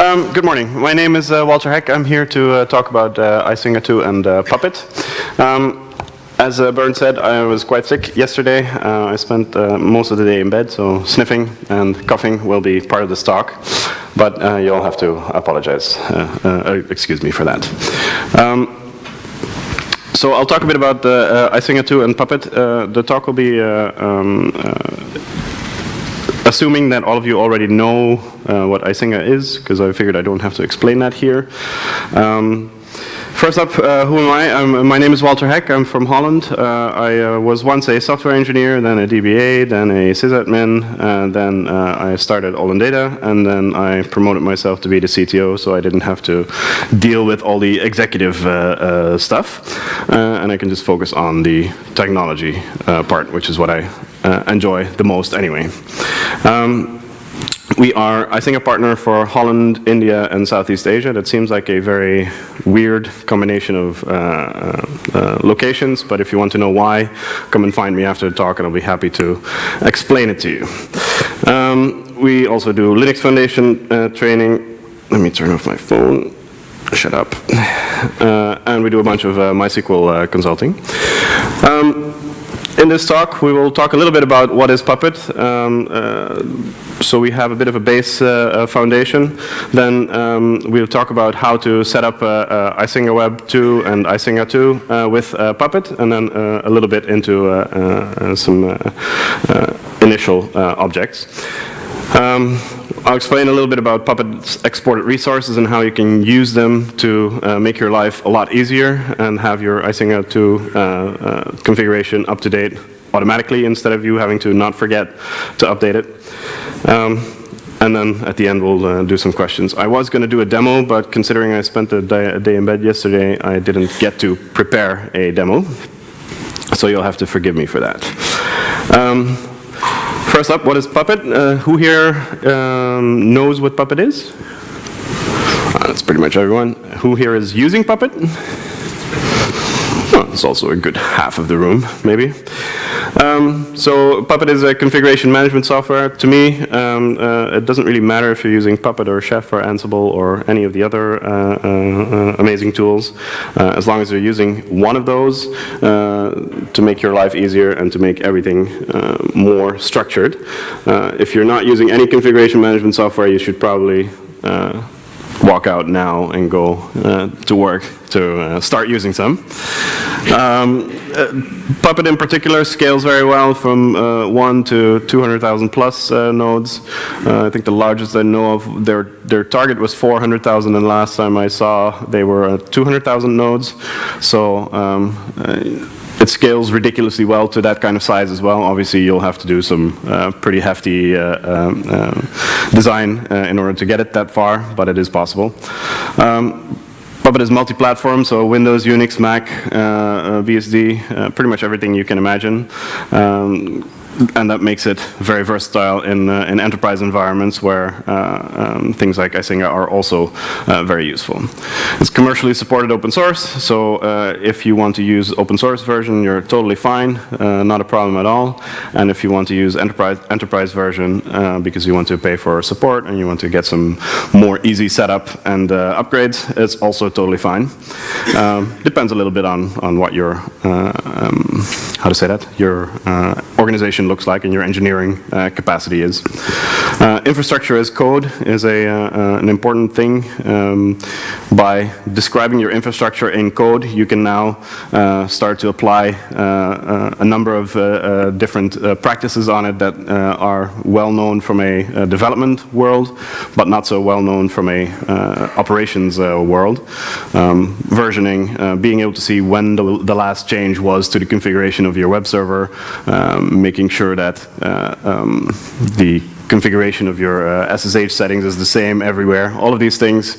Good morning. My name is Walter Heck. I'm here to talk about Icinga 2 and Puppet. As Bernd said, I was quite sick yesterday. I spent most of the day in bed, so sniffing and coughing will be part of this talk. But you'll have to apologize, excuse me for that. So I'll talk a bit about Icinga 2 and Puppet. The talk will be assuming that all of you already know what Icinga is, because I figured I don't have to explain that here. First up, who am I? My name is Walter Heck. I'm from Holland. I was once a software engineer, then a DBA, then a sysadmin, then I started All in Data, and then I promoted myself to be the CTO, so I didn't have to deal with all the executive stuff, and I can just focus on the technology part, which is what I enjoy the most anyway. We are, I think, a partner for Holland, India, and Southeast Asia. That seems like a very weird combination of locations, but if you want to know why, come and find me after the talk and I'll be happy to explain it to you. We also do Linux Foundation training. Let me turn off my phone. Shut up. And we do a bunch of MySQL consulting. In this talk, we will talk a little bit about what is Puppet. So we have a bit of a base foundation. Then we'll talk about how to set up Icinga Web 2 and Icinga 2 with Puppet, and then a little bit into some initial objects. I'll explain a little bit about Puppet's exported resources and how you can use them to make your life a lot easier and have your Icinga 2 configuration up to date automatically instead of you having to not forget to update it. And then at the end we'll do some questions. I was going to do a demo, but considering I spent a day in bed yesterday, I didn't get to prepare a demo. So you'll have to forgive me for that. First up, what is Puppet? Who here knows what Puppet is? That's pretty much everyone. Who here is using Puppet? Oh, it's also a good half of the room, maybe. So Puppet is a configuration management software. To me, it doesn't really matter if you're using Puppet or Chef or Ansible or any of the other amazing tools, as long as you're using one of those to make your life easier and to make everything more structured. If you're not using any configuration management software, you should probably walk out now and go to work to start using some. Puppet in particular scales very well from 1 to 200,000 plus nodes. I think the largest I know of, their target was 400,000, and last time I saw they were at 200,000 nodes. So it scales ridiculously well to that kind of size as well. Obviously, you'll have to do some pretty hefty design in order to get it that far, but it is possible. Puppet is multi-platform, so Windows, Unix, Mac, BSD, pretty much everything you can imagine. And that makes it very versatile in enterprise environments where things like Icinga are also very useful. It's commercially supported open source, so if you want to use open source version, you're totally fine, not a problem at all. And if you want to use enterprise version because you want to pay for support and you want to get some more easy setup and upgrades, it's also totally fine. Depends a little bit on what your, how to say that, your organization looks like and your engineering capacity is. Infrastructure as code is an important thing. By describing your infrastructure in code, you can now start to apply a number of different practices on it that are well known from a development world, but not so well known from a operations world. Versioning, being able to see when the last change was to the configuration of your web server, making sure that the configuration of your SSH settings is the same everywhere. All of these things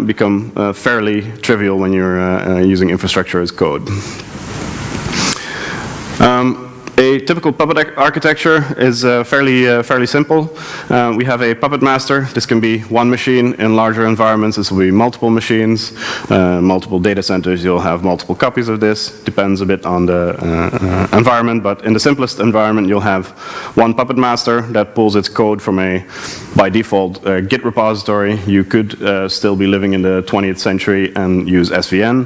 become fairly trivial when you're using infrastructure as code. A A typical Puppet architecture is fairly simple. We have a Puppet master. This can be one machine. In larger environments, this will be multiple machines, multiple data centers. You'll have multiple copies of this. Depends a bit on the environment, but in the simplest environment, you'll have one Puppet master that pulls its code from a, by default, Git repository. You could still be living in the 20th century and use SVN,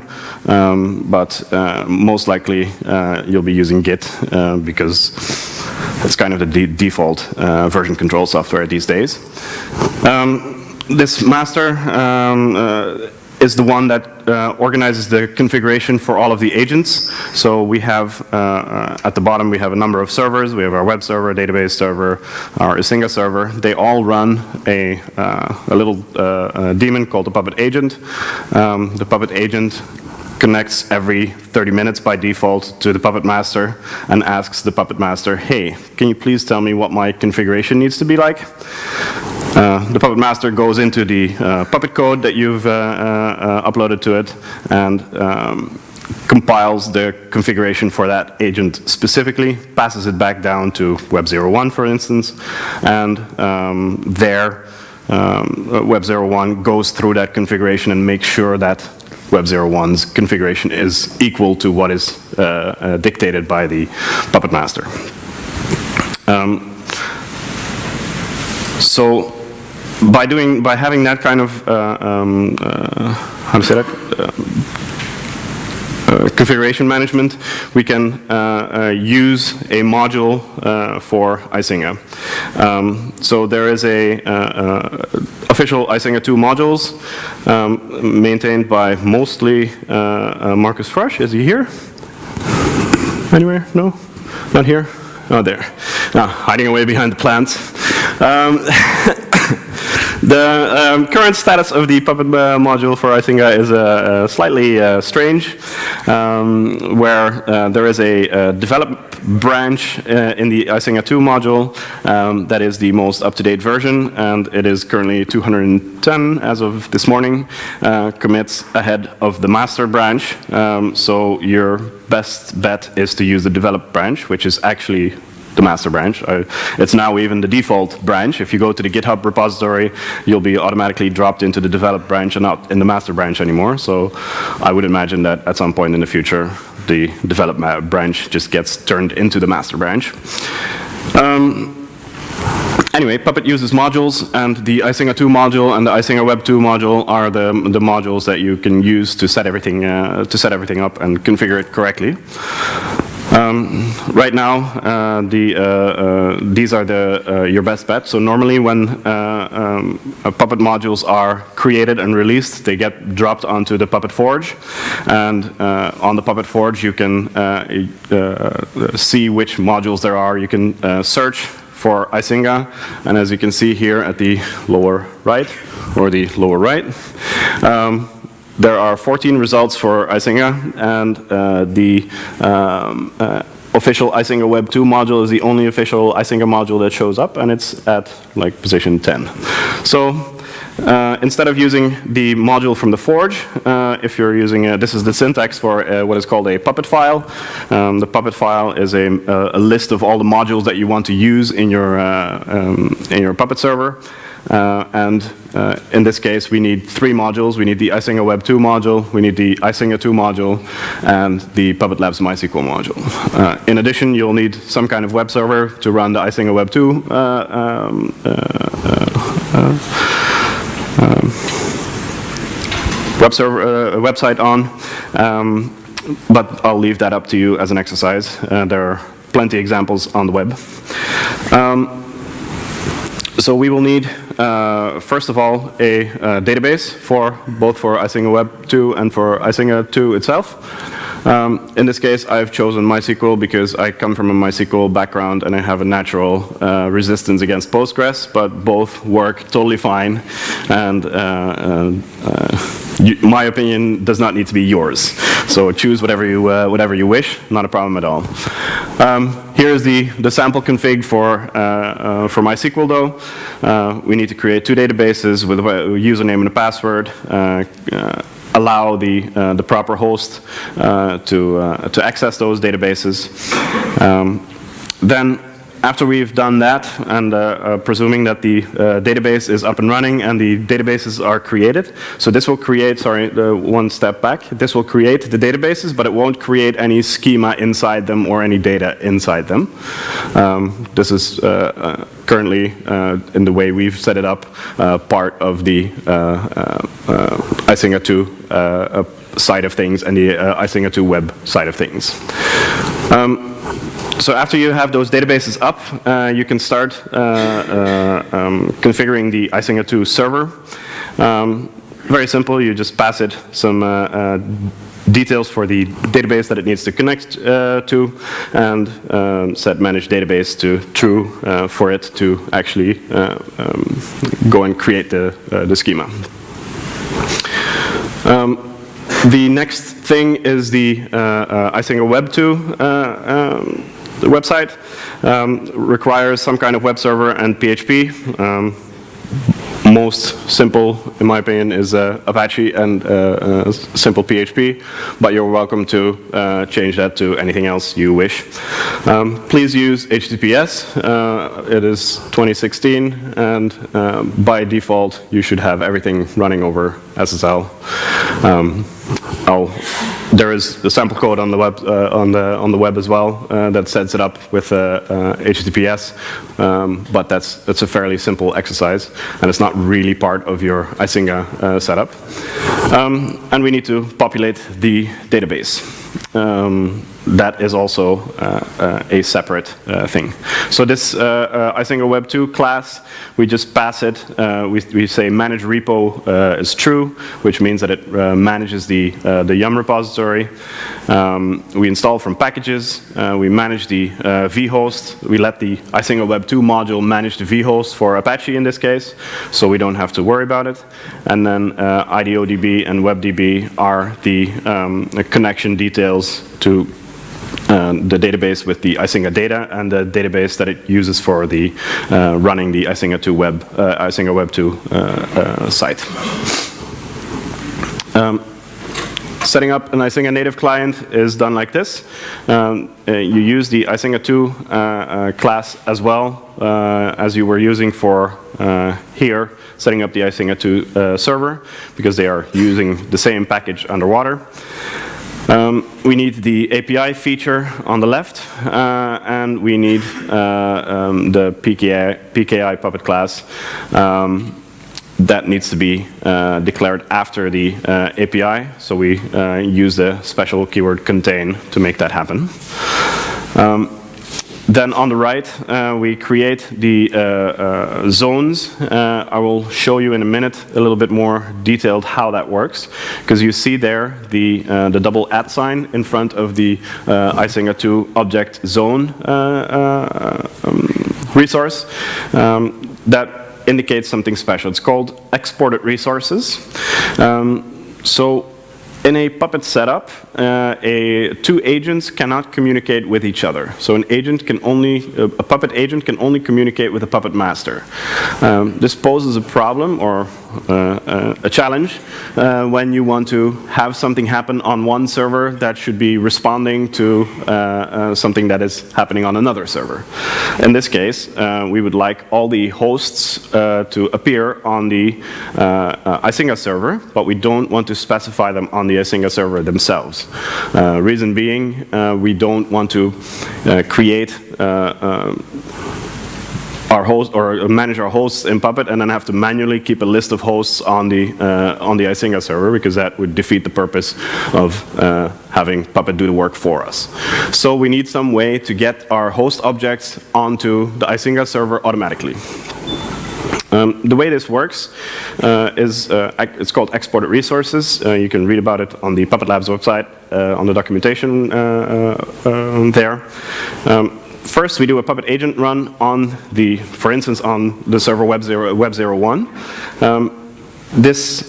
but most likely you'll be using Git because it's kind of the default version control software these days. This master is the one that organizes the configuration for all of the agents. So we have, at the bottom, we have a number of servers. We have our web server, database server, our Icinga server. They all run a little daemon called the Puppet agent. The Puppet agent connects every 30 minutes by default to the Puppet master and asks the Puppet master, hey, can you please tell me what my configuration needs to be like? The Puppet master goes into the Puppet code that you've uploaded to it and compiles the configuration for that agent specifically, passes it back down to Web01, for instance, and Web01 goes through that configuration and makes sure that Web01's configuration is equal to what is dictated by the Puppet master. So by having that kind of how to say that configuration management, we can use a module for Icinga. So there is a official Icinga 2 modules maintained by mostly Marcus Frush. Is he here? Anywhere? No? Not here? Oh, there. Hiding away behind the plants. The current status of the Puppet module for Icinga is slightly strange, where there is a develop branch in the Icinga 2 module that is the most up-to-date version, and it is currently 210 as of this morning, commits ahead of the master branch. So your best bet is to use the develop branch, which is actually the master branch. It's now even the default branch. If you go to the GitHub repository, you'll be automatically dropped into the develop branch and not in the master branch anymore. So I would imagine that at some point in the future, the develop branch just gets turned into the master branch. Anyway, Puppet uses modules, and the Icinga 2 module and the Icinga Web 2 module are the modules that you can use to set everything up and configure it correctly. Right now, these are your best bet. So normally when Puppet modules are created and released, they get dropped onto the Puppet Forge. And on the Puppet Forge, you can see which modules there are. You can search for Icinga. And as you can see here at the lower right, there are 14 results for Icinga, and the official Icinga Web 2 module is the only official Icinga module that shows up, and it's at like position 10. So instead of using the module from the Forge, if you're using this is the syntax for what is called a Puppet file. The Puppet file is a list of all the modules that you want to use in your Puppet server. And in this case, we need 3 modules. We need the Icinga Web 2 module, we need the Icinga 2 module, and the Puppet Labs MySQL module. In addition, you'll need some kind of web server to run the Icinga Web 2 website on, but I'll leave that up to you as an exercise. There are plenty of examples on the web. So we will need, first of all, a database both for Icinga Web 2 and for Icinga 2 itself. In this case, I've chosen MySQL because I come from a MySQL background and I have a natural resistance against Postgres, but both work totally fine, and my opinion does not need to be yours. So choose whatever you wish, not a problem at all. Here's the sample config for MySQL though. We need to create 2 databases with a username and a password. Allow the proper host to access those databases. Then, after we've done that, and presuming that the database is up and running and the databases are created, so this will create, sorry, one step back, this will create the databases, but it won't create any schema inside them or any data inside them. This is currently, in the way we've set it up, part of the Icinga 2 side of things and the Icinga 2 web side of things. So after you have those databases up, you can start configuring the Icinga 2 server. Very simple, you just pass it some details for the database that it needs to connect to, and set manage database to true for it to actually go and create the schema. The next thing is the Icinga Web 2 the website. Requires some kind of web server and PHP. Most simple, in my opinion, is Apache and simple PHP, but you're welcome to change that to anything else you wish. Please use HTTPS. It is 2016, and by default, you should have everything running over SSL. There is the sample code on the web on the web as well that sets it up with HTTPS, but that's a fairly simple exercise, and it's not really part of your Icinga setup. And we need to populate the database. That is also a separate thing. So this Icinga Web 2 class, we just pass it. We say manage repo is true, which means that it manages the yum repository. We install from packages. We manage the vhost. We let the Icinga Web 2 module manage the vhost for Apache in this case, so we don't have to worry about it. And then IDODB and WebDB are the connection details to the database with the Icinga data and the database that it uses for the running the Icinga 2 Icinga Web 2 site. Setting up an Icinga native client is done like this. You use the Icinga 2 class as well as you were using for here, setting up the Icinga 2 server, because they are using the same package underwater. We need the API feature on the left, and we need the PKI Puppet class that needs to be declared after the API. So we use the special keyword contain to make that happen. Then on the right, we create the zones. I will show you in a minute a little bit more detailed how that works, because you see there the double @ sign in front of the Icinga 2 object zone resource. That indicates something special. It's called exported resources. So in a Puppet setup, two agents cannot communicate with each other. So a Puppet agent can only communicate with a Puppet master. This poses a problem or a challenge when you want to have something happen on one server that should be responding to something that is happening on another server. In this case, we would like all the hosts to appear on the Icinga server, but we don't want to specify them on the Icinga server themselves. Reason being, we don't want to create our host or manage our hosts in Puppet and then have to manually keep a list of hosts on the Icinga server, because that would defeat the purpose of having Puppet do the work for us. So we need some way to get our host objects onto the Icinga server automatically. The way this works is it's called exported resources. You can read about it on the Puppet Labs website on the documentation there. First, we do a Puppet agent run on for instance, on the server web01. This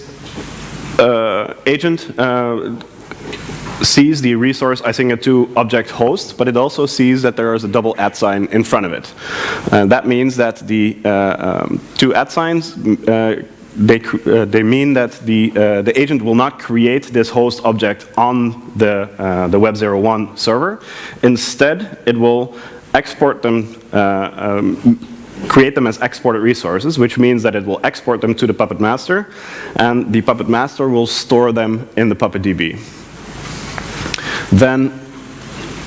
agent sees the resource Icinga 2 object host, but it also sees that there is a double @ sign in front of it. That means that the two @ signs they mean that the agent will not create this host object on the web01 server. Instead, it will export them, create them as exported resources, which means that it will export them to the Puppet master, and the Puppet master will store them in the Puppet DB.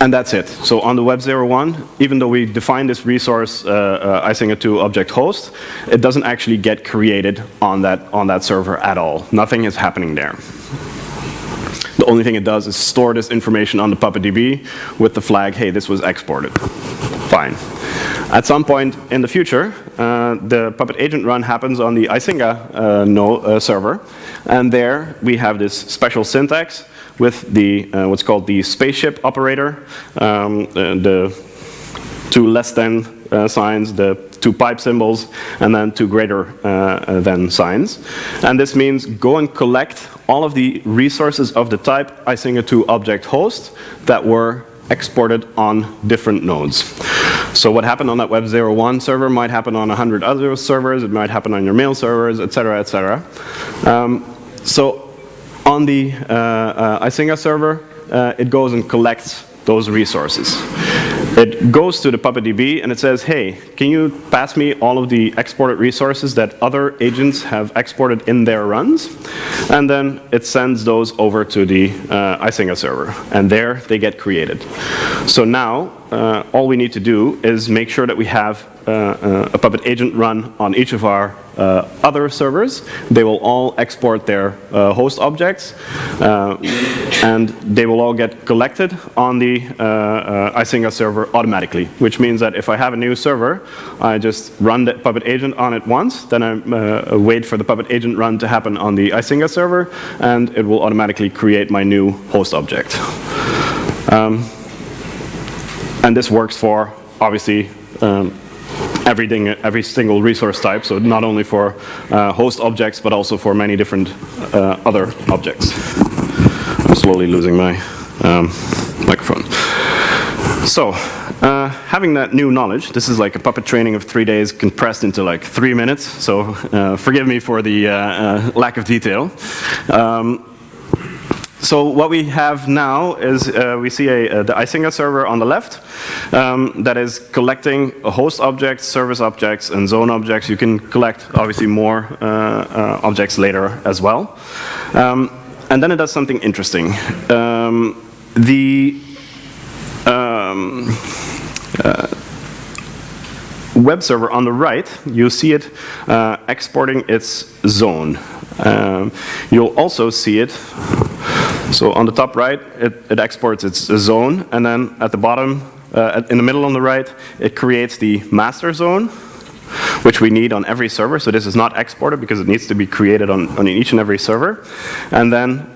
And that's it. So on the Web 01, even though we define this resource Icinga2 object host, it doesn't actually get created on that server at all. Nothing is happening there. The only thing it does is store this information on the Puppet DB with the flag, hey, this was exported. Fine. At some point in the future, the Puppet agent run happens on the Icinga server, and there we have this special syntax with the what's called the spaceship operator, the two less than signs, the two pipe symbols, and then two greater than signs. And this means go and collect all of the resources of the type Icinga2 object host that were exported on different nodes. So what happened on that Web 01 server might happen on 100 other servers, it might happen on your mail servers, etc., etc. So on the Icinga server, it goes and collects those resources. It goes to the Puppet DB and it says, hey, can you pass me all of the exported resources that other agents have exported in their runs? And then it sends those over to the Icinga server, and there they get created. So now, all we need to do is make sure that we have a Puppet agent run on each of our other servers. They will all export their host objects, and they will all get collected on the Icinga server automatically, which means that if I have a new server, I just run the Puppet agent on it once, then I wait for the Puppet agent run to happen on the Icinga server, and it will automatically create my new host object. And this works for, obviously, every single resource type, so not only for host objects, but also for many different other objects. I'm slowly losing my microphone. So, having that new knowledge, this is like a Puppet training of 3 days compressed into like 3 minutes, so forgive me for the lack of detail. So what we have now is we see the Icinga server on the left that is collecting host objects, service objects, and zone objects. You can collect, obviously, more objects later as well. And then it does something interesting. The web server on the right, you see it exporting its zone. You'll also see it, so on the top right, it exports its zone, and then at the bottom, in the middle on the right, it creates the master zone, which we need on every server. So this is not exported because it needs to be created on each and every server. And then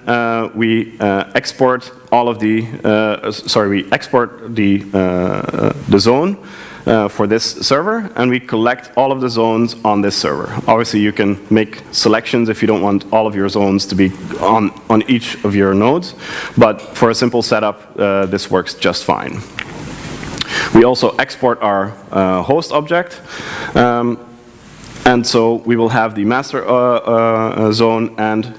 we export all of the, we export the zone for this server, and we collect all of the zones on this server. Obviously, you can make selections if you don't want all of your zones to be on each of your nodes, but for a simple setup, this works just fine. We also export our host object, and so we will have the master zone and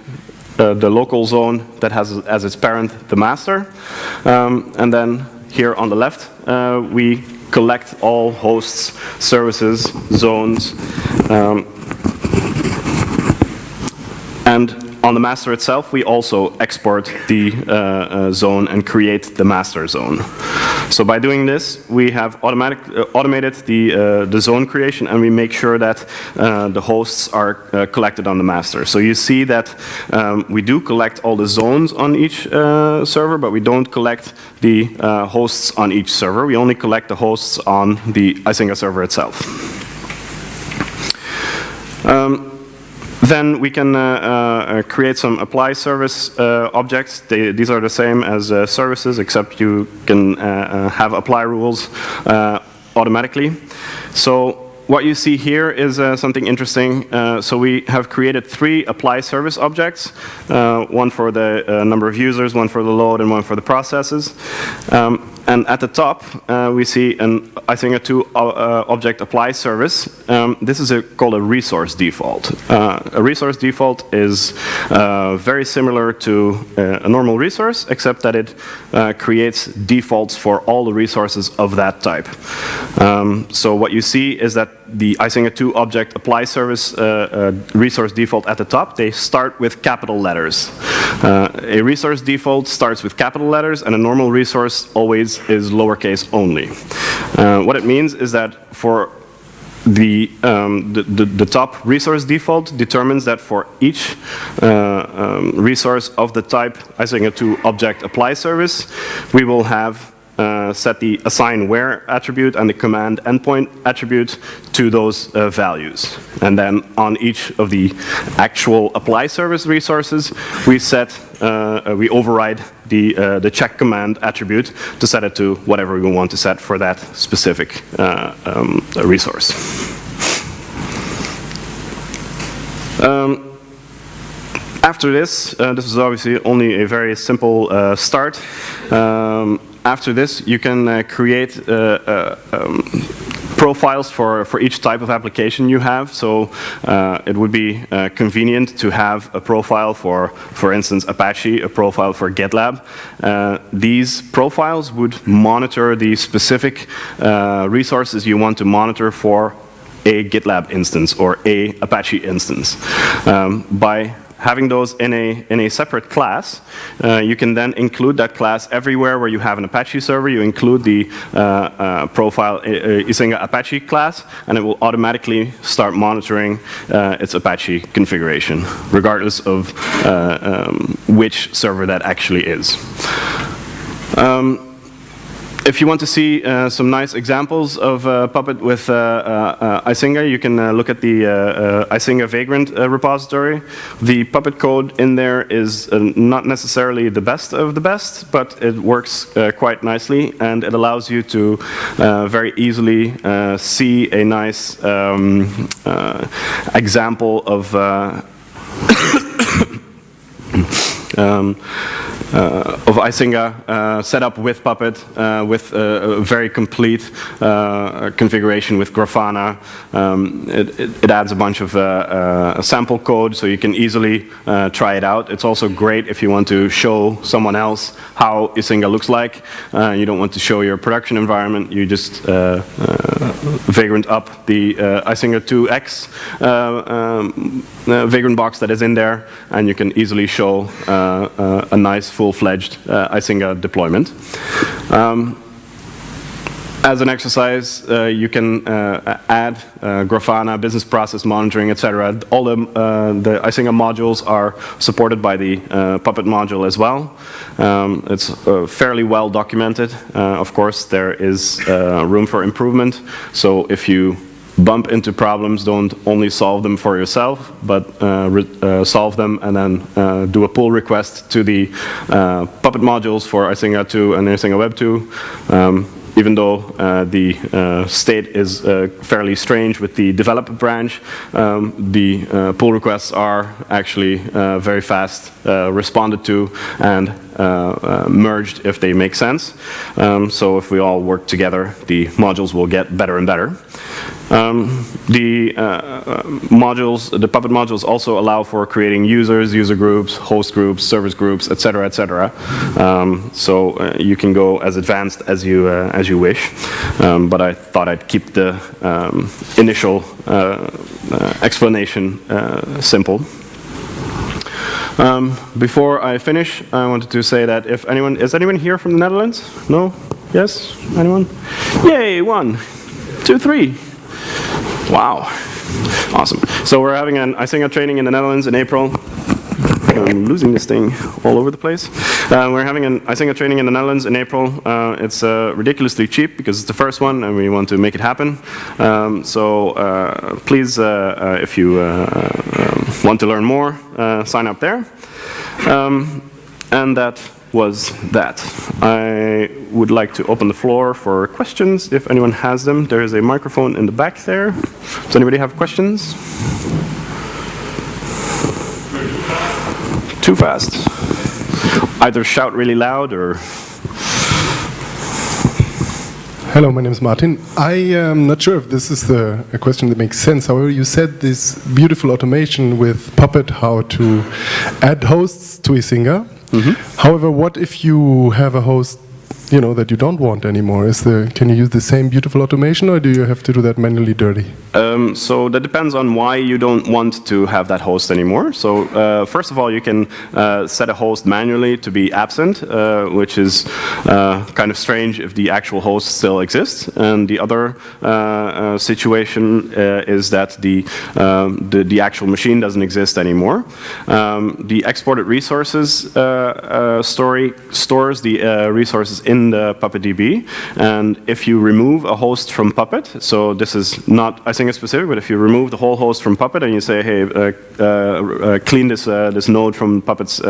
the local zone that has as its parent the master, and then here on the left, we collect all hosts, services, zones, and on the master itself, we also export the zone and create the master zone. So by doing this, we have automated the zone creation, and we make sure that the hosts are collected on the master. So you see that we do collect all the zones on each server, but we don't collect the hosts on each server. We only collect the hosts on the Icinga server itself. Then we can create some apply service objects. These are the same as services, except you can have apply rules automatically. So what you see here is something interesting. So we have created 3 apply service objects, one for the number of users, one for the load, and one for the processes. And at the top, we see an Icinga 2 object apply service. This is called a resource default. A resource default is very similar to a normal resource, except that it creates defaults for all the resources of that type. So what you see is that the Icinga 2 object apply service resource default at the top, they start with capital letters. A resource default starts with capital letters, and a normal resource always is lowercase only. What it means is that for the top resource default determines that for each resource of the type Icinga 2 object apply service, we will have set the assign where attribute and the command endpoint attribute to those values. And then on each of the actual apply service resources, we override the check command attribute to set it to whatever we want to set for that specific resource. After this is obviously only a very simple start. After this, you can create profiles for each type of application you have. So it would be convenient to have a profile for instance, Apache, a profile for GitLab. These profiles would monitor the specific resources you want to monitor for a GitLab instance or a Apache instance. By having those in a separate class, you can then include that class everywhere where you have an Apache server. You include the profile Icinga Apache class, and it will automatically start monitoring its Apache configuration, regardless of which server that actually is. If you want to see some nice examples of Puppet with Icinga, you can look at the Icinga Vagrant repository. The Puppet code in there is not necessarily the best of the best, but it works quite nicely, and it allows you to very easily see a nice example of Icinga set up with Puppet, with a very complete configuration with Grafana. It adds a bunch of sample code so you can easily try it out. It's also great if you want to show someone else how Icinga looks like. You don't want to show your production environment. You just vagrant up the Icinga 2x vagrant box that is in there, and you can easily show a nice full-fledged Icinga deployment. As an exercise, you can add Grafana, business process monitoring, etc. All the Icinga modules are supported by the Puppet module as well. It's fairly well documented. Of course, there is room for improvement. So if you bump into problems, don't only solve them for yourself, but solve them and then do a pull request to the Puppet modules for Icinga 2 and Icinga Web 2. Even though the state is fairly strange with the developer branch, the pull requests are actually very fast responded to and merged if they make sense. So if we all work together, the modules will get better and better. The Puppet modules also allow for creating users, user groups, host groups, service groups, etc., etc. So you can go as advanced as you wish. But I thought I'd keep the initial explanation simple. Before I finish, I wanted to say that if anyone is anyone here from the Netherlands? No? Yes? Anyone? Yay! 1, 2, 3. Wow, awesome. So we're having an Icinga training in the Netherlands in April. I'm losing this thing all over the place. We're having an Icinga training in the Netherlands in April. It's ridiculously cheap because it's the first one and we want to make it happen. So please, if you want to learn more, sign up there. And that was that. I would like to open the floor for questions if anyone has them. There is a microphone in the back there. Does anybody have questions? Too fast. Either shout really loud or Hello, my name is Martin. I am not sure if this is a question that makes sense. However, you said this beautiful automation with Puppet, how to add hosts to Icinga. However, what if you have a host, that you don't want anymore? Can you use the same beautiful automation, or do you have to do that manually dirty? So that depends on why you don't want to have that host anymore. So first of all, you can set a host manually to be absent, which is kind of strange if the actual host still exists. And the other situation is that the actual machine doesn't exist anymore. The exported resources stores the resources in the Puppet DB, and if you remove a host from Puppet, so this is not Icinga specific, but if you remove the whole host from Puppet and you say, hey, clean this node from Puppet's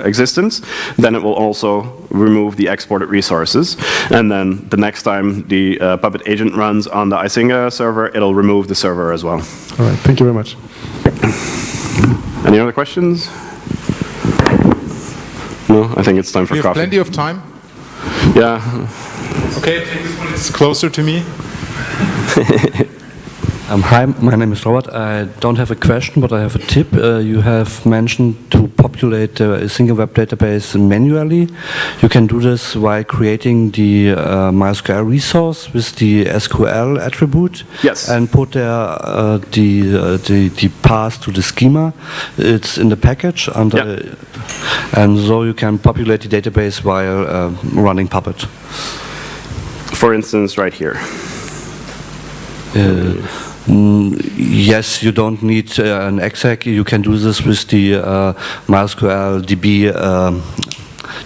existence, then it will also remove the exported resources. And then the next time the Puppet agent runs on the Icinga server, it'll remove the server as well. All right, thank you very much. Any other questions? No, I think it's time for coffee. We have plenty of time. Yeah. Okay, I think this one is closer to me. Hi, my name is Robert. I don't have a question, but I have a tip. You have mentioned to populate a single web database manually. You can do this while creating the MySQL resource with the SQL attribute. Yes. And put there the path to the schema. It's in the package, and so you can populate the database while running Puppet. For instance, right here. Yes, you don't need an exec. You can do this with the MySQL DB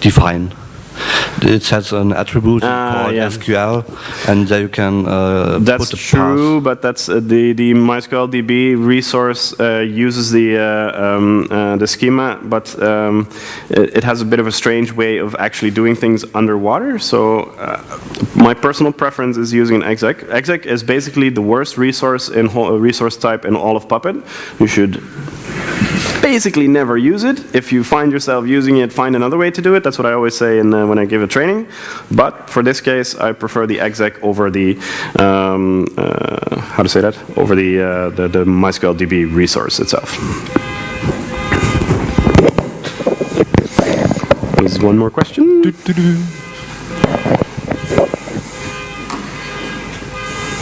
define. It has an attribute called SQL, and there you can that's put the true, path. but that's the MySQL DB resource uses the schema, but it has a bit of a strange way of actually doing things underwater. So my personal preference is using an exec. Exec is basically the worst resource type in all of Puppet. You should basically never use it. If you find yourself using it, find another way to do it. That's what I always say when I give a training. But for this case, I prefer the exec over the over the MySQL DB resource itself. There's one more question.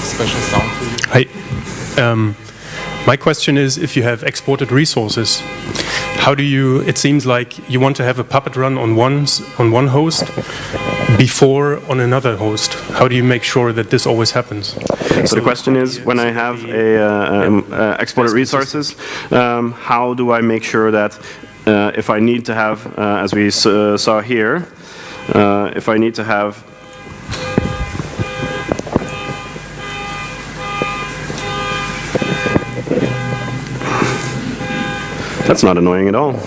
Special sound for you. Hi. My question is, if you have exported resources, how do you, it seems like you want to have a Puppet run on one host before on another host. How do you make sure that this always happens? So the question is, when I have exported resources, how do I make sure that if I need to have, as we saw here, if I need to have That's not annoying at all.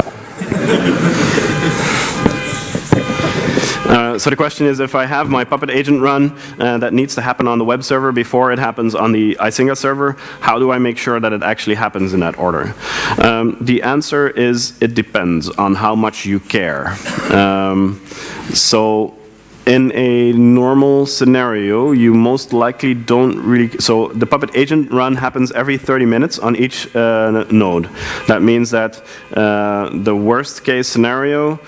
So the question is, if I have my Puppet agent run that needs to happen on the web server before it happens on the Icinga server, how do I make sure that it actually happens in that order? The answer is, it depends on how much you care. So in a normal scenario, you most likely don't really. So the Puppet agent run happens every 30 minutes on each node. That means that the worst case scenario,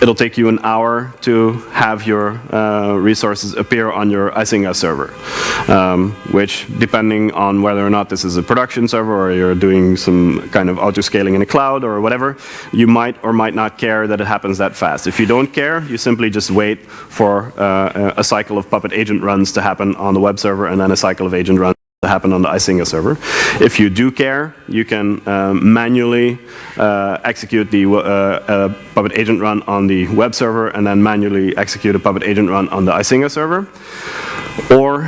it'll take you an hour to have your resources appear on your Icinga server, which, depending on whether or not this is a production server or you're doing some kind of auto-scaling in a cloud or whatever, you might or might not care that it happens that fast. If you don't care, you simply just wait for a cycle of Puppet agent runs to happen on the web server and then a cycle of agent runs to happen on the Icinga server. If you do care, you can manually execute the Puppet agent run on the web server and then manually execute a Puppet agent run on the Icinga server. Or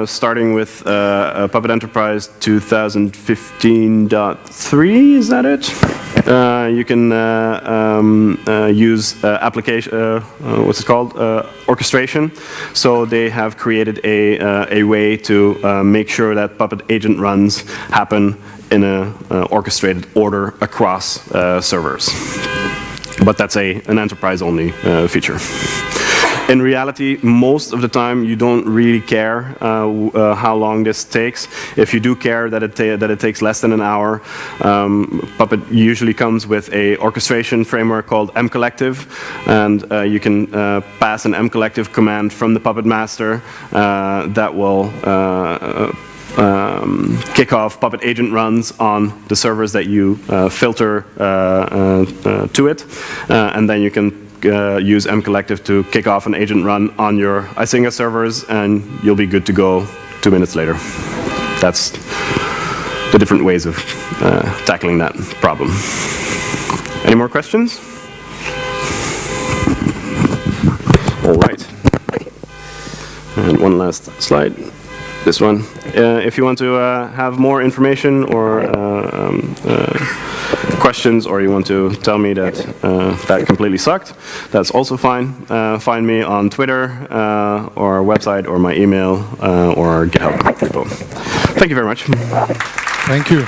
starting with Puppet Enterprise 2015.3, is that it? You can use application, what's it called? Orchestration. So they have created a way to make sure that Puppet agent runs happen in an orchestrated order across servers. But that's an enterprise-only feature. In reality, most of the time, you don't really care how long this takes. If you do care that it takes less than an hour, Puppet usually comes with a orchestration framework called mcollective, and you can pass an mcollective command from the Puppet master that will kick off Puppet agent runs on the servers that you filter to it, and then you can use mcollective to kick off an agent run on your Icinga servers, and you'll be good to go 2 minutes later. That's the different ways of tackling that problem. Any more questions? All right. And one last slide. This one. If you want to have more information or questions, or you want to tell me that that completely sucked, that's also fine. Find me on Twitter, or our website, or my email, or GitHub repo. Thank you very much. Thank you.